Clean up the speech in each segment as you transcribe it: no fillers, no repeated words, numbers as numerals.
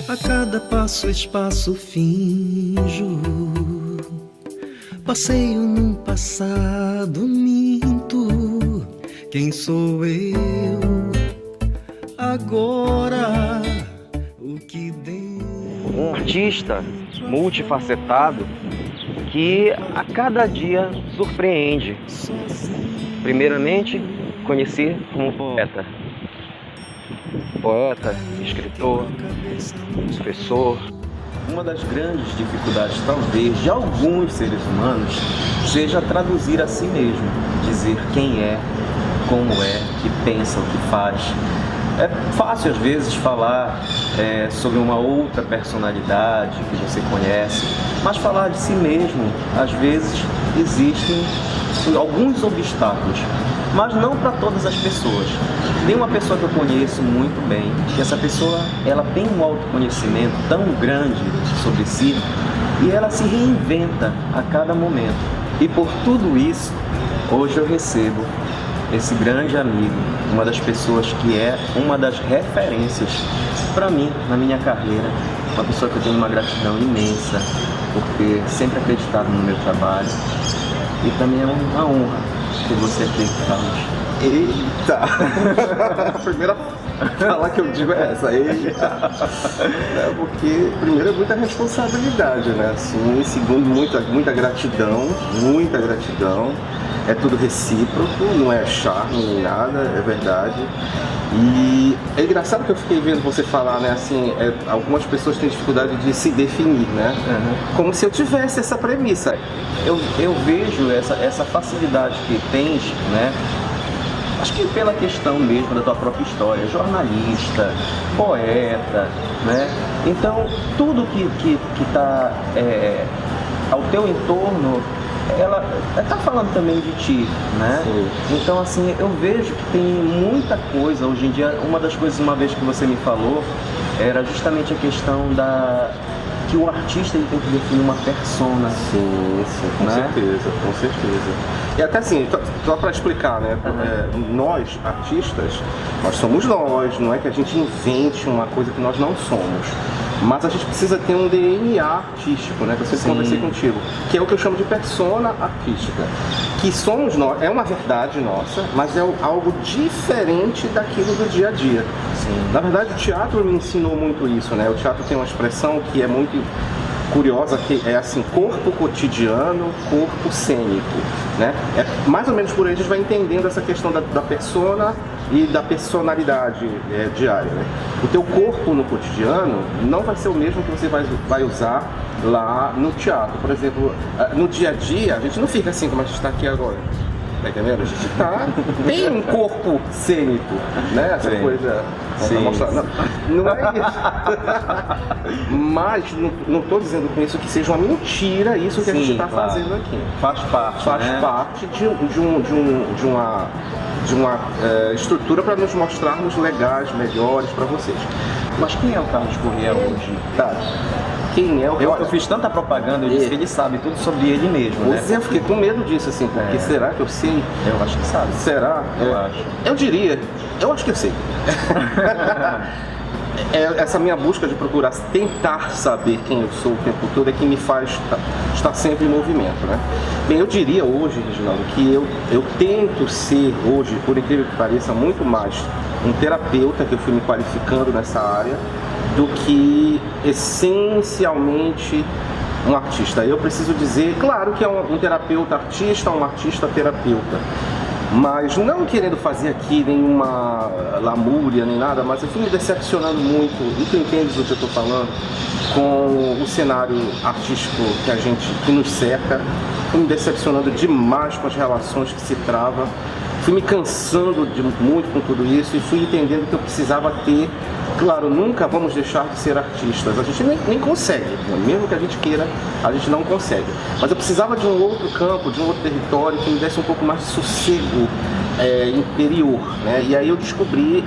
A cada passo, espaço, finjo. Passeio num passado, minto. Quem sou eu agora? O que dentro... Um artista multifacetado que a cada dia surpreende. Primeiramente, conheci como poeta. Poeta, escritor, professor. Uma das grandes dificuldades, talvez, de alguns seres humanos, seja traduzir a si mesmo, dizer quem é, como é, o que pensa, o que faz. É fácil, às vezes, falar sobre uma outra personalidade que você conhece, mas falar de si mesmo, às vezes, existem alguns obstáculos, mas não para todas as pessoas. Tem uma pessoa que eu conheço muito bem, que essa pessoa ela tem um autoconhecimento tão grande sobre si e ela se reinventa a cada momento. E por tudo isso, hoje eu recebo esse grande amigo, uma das pessoas que é uma das referências para mim na minha carreira, uma pessoa que eu tenho uma gratidão imensa por ter sempre acreditado no meu trabalho e também é uma honra ter você aqui, Carlos. Eita! A primeira fala que eu digo é essa, eita! Porque, primeiro, é muita responsabilidade, né? Assim, e segundo, muita gratidão, muita gratidão. É tudo recíproco, não é charme nem nada, é verdade. E é engraçado que eu fiquei vendo você falar, né? Assim, algumas pessoas têm dificuldade de se definir, né? Uhum. Como se eu tivesse essa premissa. Eu vejo essa facilidade que tens, né? Acho que pela questão mesmo da tua própria história, jornalista, poeta, né? Então, tudo que está ao teu entorno, ela está falando também de ti, né? Sim. Então, assim, eu vejo que tem muita coisa hoje em dia. Uma das coisas, uma vez que você me falou, era justamente a questão que o artista ele tem que definir uma persona. Sim, com né? certeza, com certeza. E até assim, só para explicar, né? Nós, artistas, nós somos nós, não é que a gente invente uma coisa que nós não somos. Mas a gente precisa ter um DNA artístico, né? Que eu sempre conversei contigo, que é o que eu chamo de persona artística. Que somos nós, é uma verdade nossa, mas é algo diferente daquilo do dia a dia. Sim. Na verdade, o teatro me ensinou muito isso, né? O teatro tem uma expressão que é muito curiosa, que é assim, corpo cotidiano, corpo cênico, né? É mais ou menos por aí a gente vai entendendo essa questão da persona e da personalidade diária, né? O teu corpo no cotidiano não vai ser o mesmo que você vai usar lá no teatro. Por exemplo, no dia a dia, a gente não fica assim como a gente está aqui agora. Tá entendendo? A gente tem um corpo cênico, né? Essa Sim. coisa. Sim. Mostrar. Não é isso. Mas não estou dizendo com isso que seja uma mentira isso que a gente está fazendo aqui. Faz parte. Faz né? parte de uma estrutura para nos mostrarmos legais, melhores para vocês. Mas quem é o Carlos Corrêa hoje? Tá. Quem é o Eu fiz tanta propaganda, eu disse que ele sabe tudo sobre ele mesmo, né? Pois é, eu fiquei com medo disso, assim, porque será que eu sei? Eu acho que sabe. Será? Eu acho. Eu acho que eu sei. Essa minha busca de procurar tentar saber quem eu sou o tempo todo é que me faz estar sempre em movimento, né? Bem, eu diria hoje, Reginaldo, que eu tento ser hoje, por incrível que pareça, muito mais um terapeuta, que eu fui me qualificando nessa área, do que essencialmente um artista. Eu preciso dizer, claro que é um terapeuta artista, um artista terapeuta, mas não querendo fazer aqui nenhuma lamúria nem nada, mas eu fui me decepcionando muito, e tu entendes o que eu estou falando, com o cenário artístico que nos cerca. Fui me decepcionando demais com as relações que se travam, fui me cansando muito com tudo isso e fui entendendo que eu precisava ter. Claro, nunca vamos deixar de ser artistas, a gente nem consegue, mesmo que a gente queira, a gente não consegue. Mas eu precisava de um outro campo, de um outro território que me desse um pouco mais de sossego interior, né? E aí eu descobri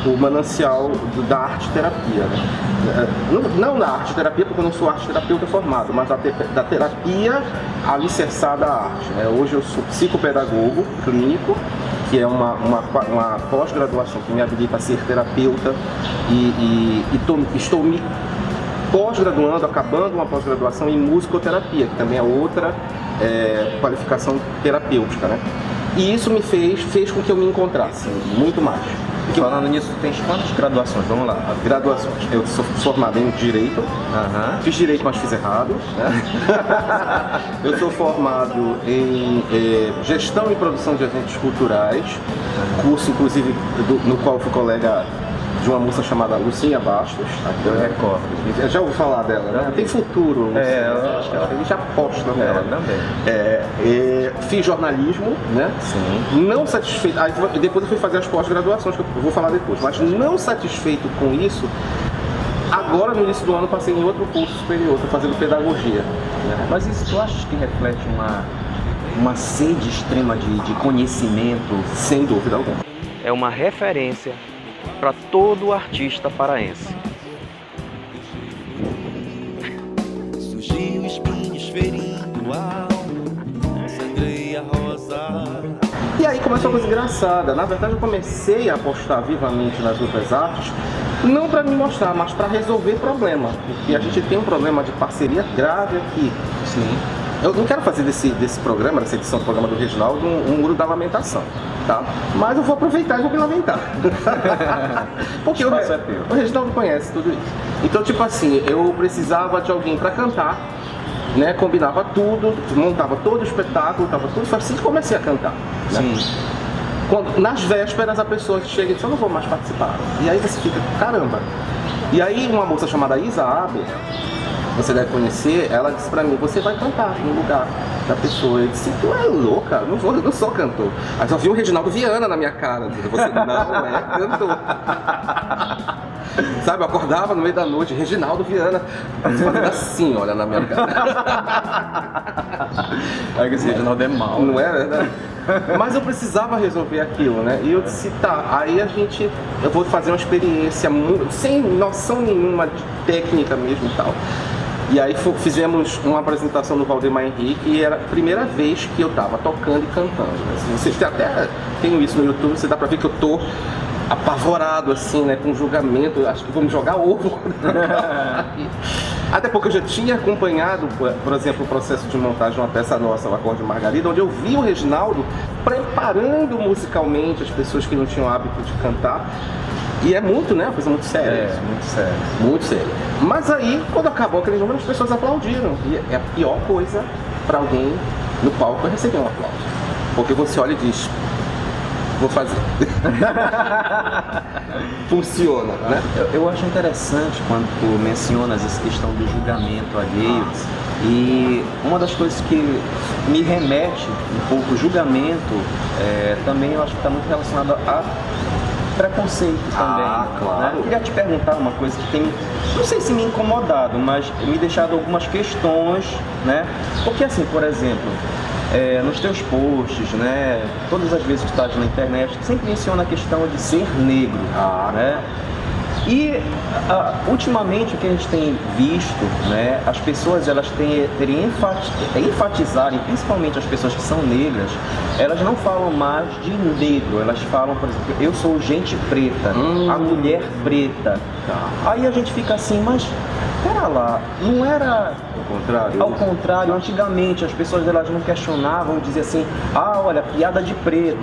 o manancial da arte-terapia, né? Não da arte-terapia, porque eu não sou arte-terapeuta formado, mas da terapia alicerçada à arte, né? Hoje eu sou psicopedagogo clínico, que é uma pós-graduação que me habilita a ser terapeuta e estou me pós-graduando, acabando uma pós-graduação em musicoterapia, que também é outra qualificação terapêutica, né? E isso me fez com que eu me encontrasse muito mais. Falando nisso, tu tens quantas graduações? Vamos lá. Graduações. Eu sou formado em Direito, fiz Direito, mas fiz errado. Eu sou formado em Gestão e Produção de Eventos Culturais, curso inclusive no qual fui colega de uma moça chamada Lucinha Bastos. Eu recordo. Já ouvi falar dela, né? Tem futuro. Eu acho que ela já aposta nela. Também. Fiz jornalismo, né? Sim. Não satisfeito. Aí depois eu fui fazer as pós-graduações, que eu vou falar depois. Mas não satisfeito com isso, agora no início do ano passei em outro curso superior, estou fazendo pedagogia. Né? Mas isso tu achas que reflete uma sede extrema de conhecimento? Sem dúvida alguma. É uma referência para todo artista paraense. Surgiu espinhos ferindo a alma, sangrei a rosa. E aí começou uma coisa engraçada. Na verdade eu comecei a apostar vivamente nas outras artes, não para me mostrar, mas para resolver problema. Porque a gente tem um problema de parceria grave aqui. Sim. Eu não quero fazer desse programa, dessa edição do programa do Reginaldo, um muro da lamentação, tá? Mas eu vou aproveitar e vou me lamentar. Porque o Reginaldo conhece tudo isso. Então, tipo assim, eu precisava de alguém para cantar, né? Combinava tudo, montava todo o espetáculo, tava tudo, foi assim que comecei a cantar. Né? Sim. Quando, nas vésperas a pessoa chega e diz, eu não vou mais participar. E aí você fica, caramba. E aí uma moça chamada Isa Abe, você deve conhecer, ela disse pra mim, você vai cantar no lugar da pessoa. Eu disse, tu é louca, eu não sou cantor. Aí só vi o Reginaldo Viana na minha cara, você não é cantor. Sabe, eu acordava no meio da noite, Reginaldo Viana, fazendo assim, olha, na minha cara. Aí que esse Reginaldo é mal. Não é verdade? Mas eu precisava resolver aquilo, né? E eu disse, tá, aí eu vou fazer uma experiência sem noção nenhuma de técnica mesmo e tal. E aí fizemos uma apresentação no Valdemar Henrique e era a primeira vez que eu tava tocando e cantando. Né? Vocês até tem isso no YouTube, você dá pra ver que eu tô apavorado assim, né, com julgamento, acho que vamos jogar ovo. Até porque eu já tinha acompanhado, por exemplo, o processo de montagem de uma peça nossa, o Acorde de Margarida, onde eu vi o Reginaldo preparando musicalmente as pessoas que não tinham hábito de cantar. E é muito, né, uma coisa muito séria. É, muito sério. Muito sério. Mas aí, quando acabou aquele jogo, as pessoas aplaudiram. E é a pior coisa para alguém no palco é receber um aplauso. Porque você olha e diz, vou fazer. Funciona, né? Eu acho interessante quando tu mencionas essa questão do julgamento alheio. E uma das coisas que me remete um pouco ao julgamento, também eu acho que está muito relacionado a preconceito também. Claro. Né? Eu queria te perguntar uma coisa que tem, não sei se me incomodado, mas me deixado algumas questões, né? Porque assim, por exemplo, nos teus posts, né? Todas as vezes que tu estás na internet, tu sempre menciona a questão de ser negro, né? E ultimamente o que a gente tem visto, né, as pessoas elas terem enfatizarem, principalmente as pessoas que são negras, elas não falam mais de negro, elas falam, por exemplo, eu sou gente preta, a mulher preta. Aí a gente fica assim, mas pera lá, não era ao contrário, antigamente as pessoas elas não questionavam, diziam assim, olha, piada de preto.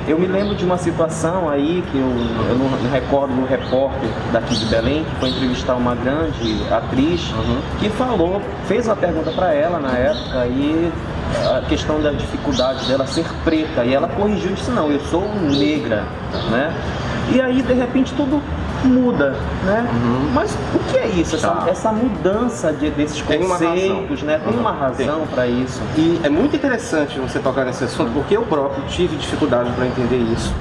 Eu me lembro de uma situação aí que eu não recordo do repórter daqui de Belém, que foi entrevistar uma grande atriz, que fez uma pergunta para ela na época, e a questão da dificuldade dela ser preta, e ela corrigiu e disse, não, eu sou negra, né? E aí de repente tudo muda, né? Mas o que é isso? Essa mudança desses conceitos, né? Tem uma razão para isso. E é muito interessante você tocar nesse assunto, porque eu próprio tive dificuldade para entender isso.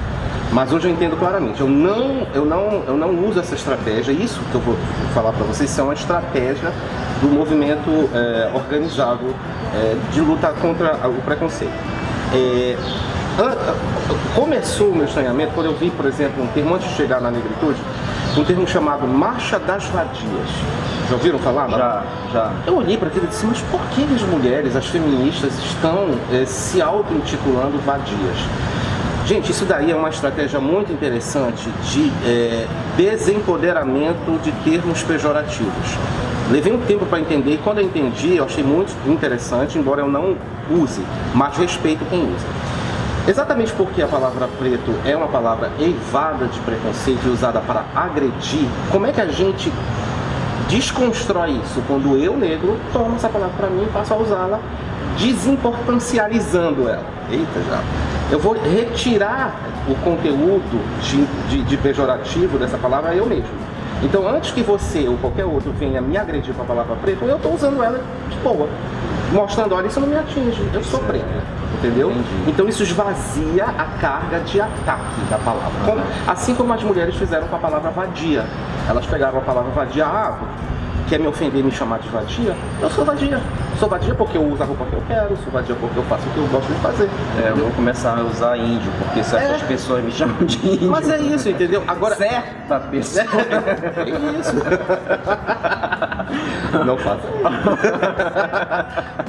Mas hoje eu entendo claramente. Eu não uso essa estratégia. Isso que eu vou falar para vocês é uma estratégia do movimento organizado de luta contra o preconceito. Começou o meu estranhamento quando eu vi, por exemplo, um termo, antes de chegar na negritude, um termo chamado Marcha das Vadias. Já ouviram falar? Já. Eu olhei para aquilo e disse, mas por que as mulheres, as feministas, estão se auto-intitulando vadias? Gente, isso daí é uma estratégia muito interessante de desempoderamento de termos pejorativos. Levei um tempo para entender e quando eu entendi, eu achei muito interessante, embora eu não use, mas respeito quem usa. Exatamente porque a palavra preto é uma palavra eivada de preconceito e usada para agredir, como é que a gente desconstrói isso quando eu, negro, tomo essa palavra para mim e passo a usá-la desimportancializando ela? Eita, já. Eu vou retirar o conteúdo de pejorativo dessa palavra eu mesmo. Então, antes que você ou qualquer outro venha me agredir com a palavra preto, eu estou usando ela de boa, mostrando, olha, isso não me atinge, eu sou preto, entendeu? Entendi. Então isso esvazia a carga de ataque da palavra. Assim como as mulheres fizeram com a palavra vadia. Elas pegaram a palavra vadia, quer me ofender e me chamar de vadia? Eu sou vadia. Sou vadia porque eu uso a roupa que eu quero, sou vadia porque eu faço o que eu gosto de fazer. Eu vou começar a usar índio, porque certas pessoas me chamam de índio. Mas é isso, entendeu? Agora, certa pessoa. É isso. Não faça.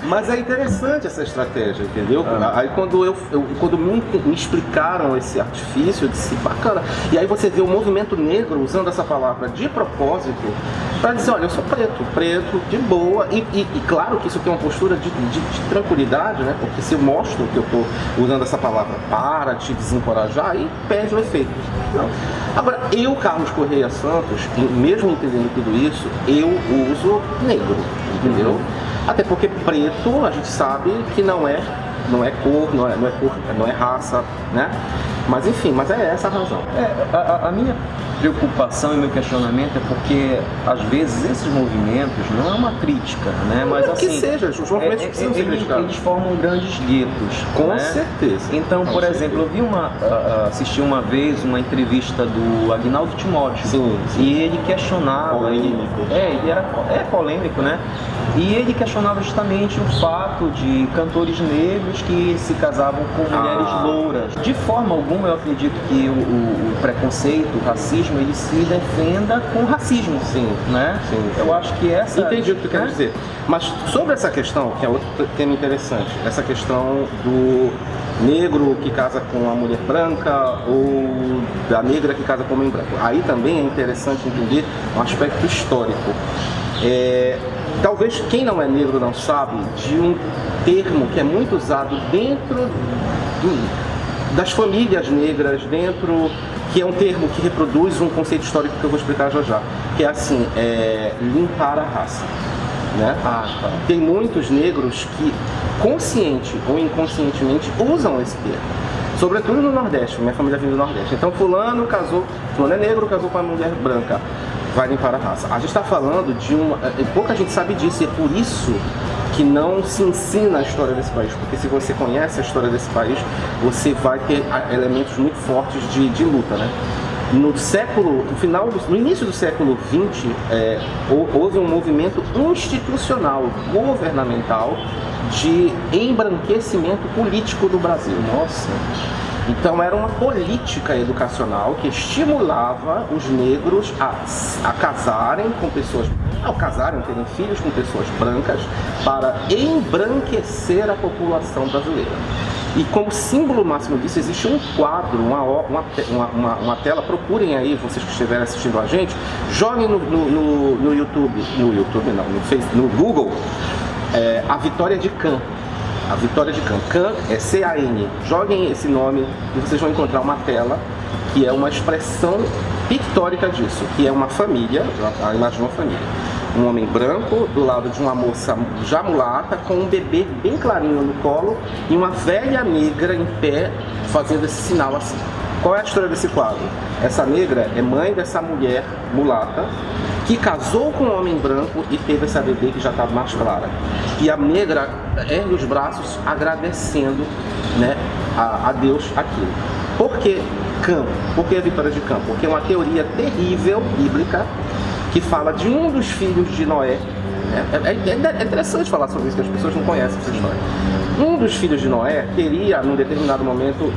Mas é interessante essa estratégia, entendeu? Aí quando me explicaram esse artifício, eu disse, bacana. E aí você vê o movimento negro usando essa palavra de propósito para dizer, olha, eu sou preto, de boa. E claro que isso tem uma postura de tranquilidade, né? Porque se eu mostro que eu estou usando essa palavra para te desencorajar, aí perde o efeito. Não. Agora, eu, Carlos Correia Santos, mesmo entendendo tudo isso, eu uso negro, entendeu? Até porque preto, a gente sabe que não é cor, não é raça, né? Mas enfim, mas é essa a razão. A minha preocupação e meu questionamento é porque, às vezes, esses movimentos não é uma crítica, né? Mas que assim, seja, os movimentos precisam ser criticados. eles formam grandes guetos. Com né? certeza. Então, por exemplo, eu assisti uma vez uma entrevista do Agnaldo Timóteo. Sim. E ele questionava. Polêmico. Ele era polêmico, né? E ele questionava justamente o fato de cantores negros que se casavam com mulheres louras. De forma alguma, eu acredito que o preconceito, o racismo, ele se defenda com racismo, né? Sim. Eu acho que essa... Entendi o que tu quer dizer. Mas sobre essa questão, que é outro tema interessante, essa questão do negro que casa com uma mulher branca ou da negra que casa com um homem branco. Aí também é interessante entender um aspecto histórico. Talvez quem não é negro não sabe de um termo que é muito usado dentro das famílias negras, que é um termo que reproduz um conceito histórico que eu vou explicar já, que é assim, limpar a raça. Né? Tem muitos negros que consciente ou inconscientemente usam esse termo, sobretudo no Nordeste. Minha família vem do Nordeste, então fulano é negro, casou com uma mulher branca, vai limpar a raça. A gente está falando de pouca gente sabe disso, e é por isso que não se ensina a história desse país, porque se você conhece a história desse país, você vai ter elementos muito fortes de luta, né? No início do século XX, houve um movimento institucional, governamental, de embranquecimento político do Brasil. Nossa! Então era uma política educacional que estimulava os negros a casarem com pessoas, terem filhos com pessoas brancas, para embranquecer a população brasileira. E como símbolo máximo disso, existe um quadro, uma tela, procurem aí, vocês que estiverem assistindo a gente, joguem no YouTube, no Google, a Vitória de Can. A Vitória de Can. Can é C-A-N. Joguem esse nome e vocês vão encontrar uma tela que é uma expressão pictórica disso, que é uma família, a imagem de uma família. Um homem branco do lado de uma moça já mulata com um bebê bem clarinho no colo e uma velha negra em pé fazendo esse sinal assim. Qual é a história desse quadro? Essa negra é mãe dessa mulher mulata que casou com um homem branco e teve essa bebê que já está mais clara. E a negra ergue os braços agradecendo, né, a Deus aquilo. Por que Can? Por que a Vitória de Can? Porque é uma teoria terrível, bíblica, que fala de um dos filhos de Noé. É interessante falar sobre isso, que as pessoas não conhecem essa história. Um dos filhos de Noé teria, num determinado momento,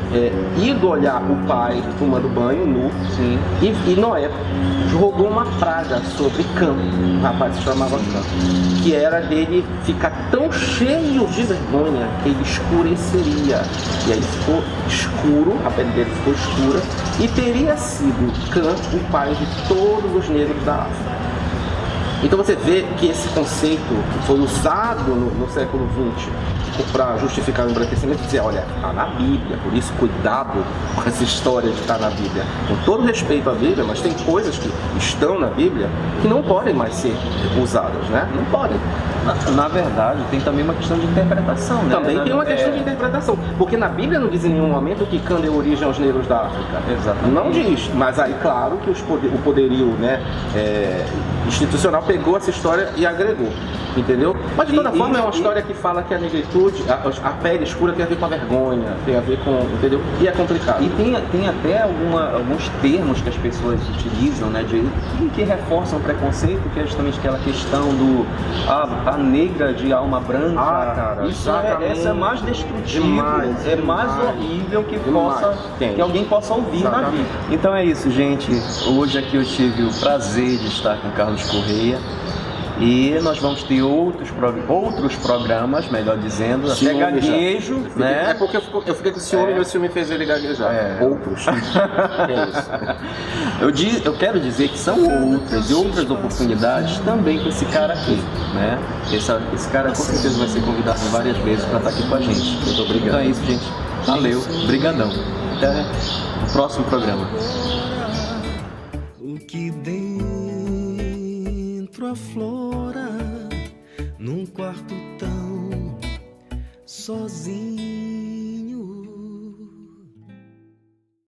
ido olhar o pai tomando banho nu. Sim. E Noé jogou uma praga sobre Cã, o rapaz se chamava Cã, que era dele ficar tão cheio de vergonha que ele escureceria. E aí ficou escuro, a pele dele ficou escura, e teria sido Cã o pai de todos os negros da África. Então você vê que esse conceito foi usado no século XX para justificar o embranquecimento e dizer, olha, está na Bíblia, por isso cuidado com essa história de estar na Bíblia. Com todo respeito à Bíblia, mas tem coisas que estão na Bíblia que não podem mais ser usadas, né? Não podem. Na verdade, tem também uma questão de interpretação, né? Também tem uma questão de interpretação, porque na Bíblia não diz em nenhum momento que Cã deu origem aos negros da África. Exatamente. Não diz, mas aí claro que o poderio, né, institucional pegou essa história e agregou, entendeu? Mas de toda forma é uma história que fala que a negritude, a pele escura tem a ver com a vergonha, tem a ver com, entendeu? E é complicado. E tem até alguns termos que as pessoas utilizam, né, que reforçam o preconceito, que é justamente aquela questão do a negra de alma branca. Cara, essa é mais destrutiva, mais horrível que alguém possa ouvir na vida. Então é isso, gente. Hoje aqui eu tive o prazer de estar com o Carlos Correia. E nós vamos ter outros programas, melhor dizendo, até gaguejo, né? É porque eu fiquei com ciúme e meu ciúme fez ele gaguejar. Outros. Que é isso? Eu quero dizer que são outras oportunidades também com esse cara aqui, né? Esse cara com certeza vai ser convidado várias vezes para estar aqui com a gente. Muito obrigado. Então é isso, gente. Valeu, brigadão. Até o próximo programa. O que dentro aflora num quarto tão sozinho.